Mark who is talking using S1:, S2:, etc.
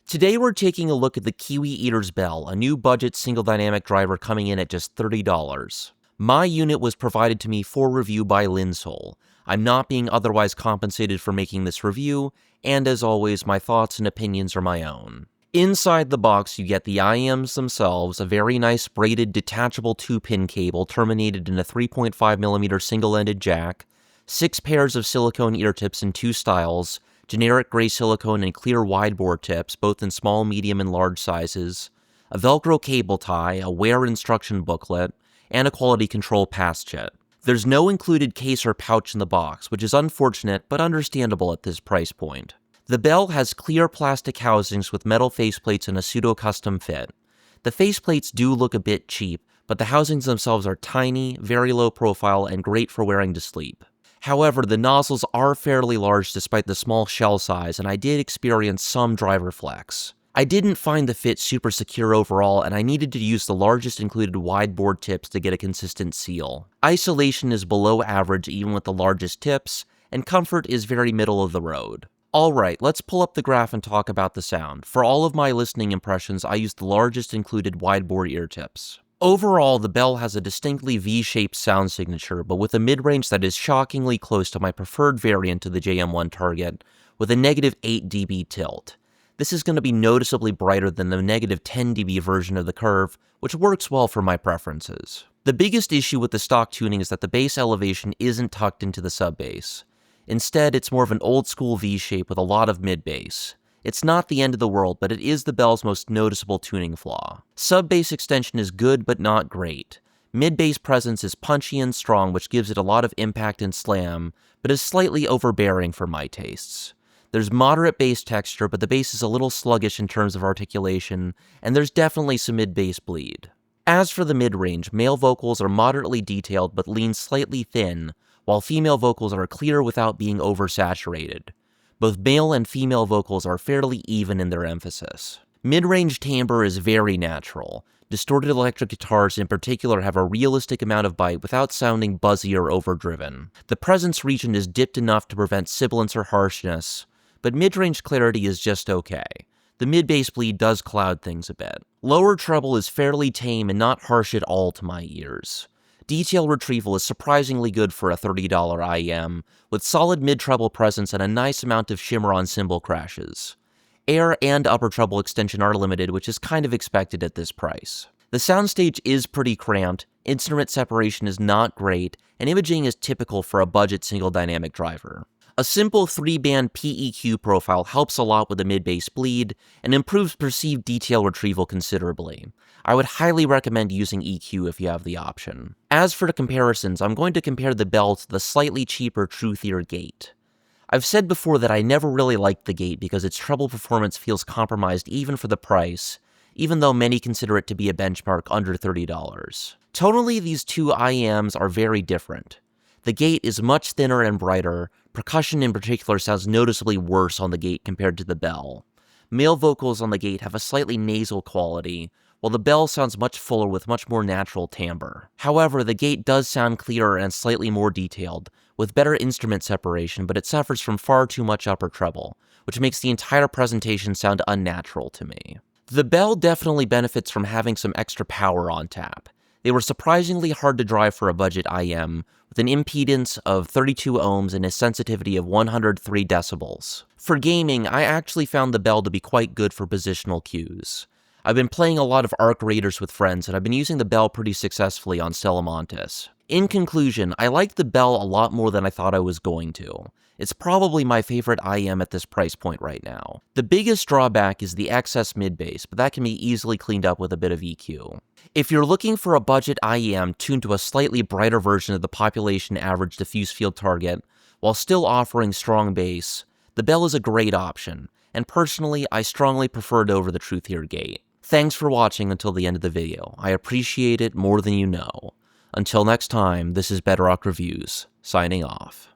S1: Today we're taking a look at the Kiwi Eater's Belle, a new budget single dynamic driver coming in at just $30. My unit was provided to me for review by Linsole. I'm not being otherwise compensated for making this review, and as always, my thoughts and opinions are my own. Inside the box, you get the IEMs themselves, a very nice braided detachable 2-pin cable terminated in a 3.5mm single-ended jack, 6 pairs of silicone ear tips in 2 styles, generic gray silicone and clear wide bore tips, both in small, medium, and large sizes, a Velcro cable tie, a wear instruction booklet, and a quality control pass jet. There's no included case or pouch in the box, which is unfortunate but understandable at this price point. The Belle has clear plastic housings with metal faceplates and a pseudo-custom fit. The faceplates do look a bit cheap, but the housings themselves are tiny, very low profile, and great for wearing to sleep. However, the nozzles are fairly large despite the small shell size, and I did experience some driver flex. I didn't find the fit super secure overall, and I needed to use the largest included wide bore tips to get a consistent seal. Isolation is below average even with the largest tips, and comfort is very middle of the road. Alright, let's pull up the graph and talk about the sound. For all of my listening impressions, I used the largest included wide bore ear tips. Overall, the Belle has a distinctly V-shaped sound signature, but with a mid-range that is shockingly close to my preferred variant of the JM1 target, with a negative 8 dB tilt. This is going to be noticeably brighter than the negative 10 dB version of the Curve, which works well for my preferences. The biggest issue with the stock tuning is that the bass elevation isn't tucked into the sub-bass. Instead, it's more of an old-school V-shape with a lot of mid-bass. It's not the end of the world, but it is the Belle's most noticeable tuning flaw. Sub-bass extension is good, but not great. Mid-bass presence is punchy and strong, which gives it a lot of impact and slam, but is slightly overbearing for my tastes. There's moderate bass texture, but the bass is a little sluggish in terms of articulation, and there's definitely some mid-bass bleed. As for the mid-range, male vocals are moderately detailed but lean slightly thin, while female vocals are clear without being oversaturated. Both male and female vocals are fairly even in their emphasis. Mid-range timbre is very natural. Distorted electric guitars in particular have a realistic amount of bite without sounding buzzy or overdriven. The presence region is dipped enough to prevent sibilance or harshness, but mid-range clarity is just okay. The mid-bass bleed does cloud things a bit. Lower treble is fairly tame and not harsh at all to my ears. Detail retrieval is surprisingly good for a $30 IEM, with solid mid-treble presence and a nice amount of shimmer on cymbal crashes. Air and upper treble extension are limited, which is kind of expected at this price. The soundstage is pretty cramped, instrument separation is not great, and imaging is typical for a budget single dynamic driver. A simple 3-band PEQ profile helps a lot with the mid-bass bleed, and improves perceived detail retrieval considerably. I would highly recommend using EQ if you have the option. As for the comparisons, I'm going to compare the Belle to the slightly cheaper Truthear Gate. I've said before that I never really liked the Gate because its treble performance feels compromised even for the price, even though many consider it to be a benchmark under $30. Tonally, these two IEMs are very different. The Gate is much thinner and brighter. Percussion in particular sounds noticeably worse on the Gate compared to the Belle. Male vocals on the Gate have a slightly nasal quality, while the Belle sounds much fuller with much more natural timbre. However, the Gate does sound clearer and slightly more detailed, with better instrument separation, but it suffers from far too much upper treble, which makes the entire presentation sound unnatural to me. The Belle definitely benefits from having some extra power on tap. They were surprisingly hard to drive for a budget IEM, with an impedance of 32 ohms and a sensitivity of 103 decibels. For gaming, I actually found the Belle to be quite good for positional cues. I've been playing a lot of Arc Raiders with friends, and I've been using the Belle pretty successfully on Stellamontis. In conclusion, I liked the Belle a lot more than I thought I was going to. It's probably my favorite IEM at this price point right now. The biggest drawback is the excess mid-bass, but that can be easily cleaned up with a bit of EQ. If you're looking for a budget IEM tuned to a slightly brighter version of the population average diffuse field target, while still offering strong bass, the Belle is a great option, and personally, I strongly prefer it over the Truthear Gate. Thanks for watching until the end of the video. I appreciate it more than you know. Until next time, this is Bedrock Reviews, signing off.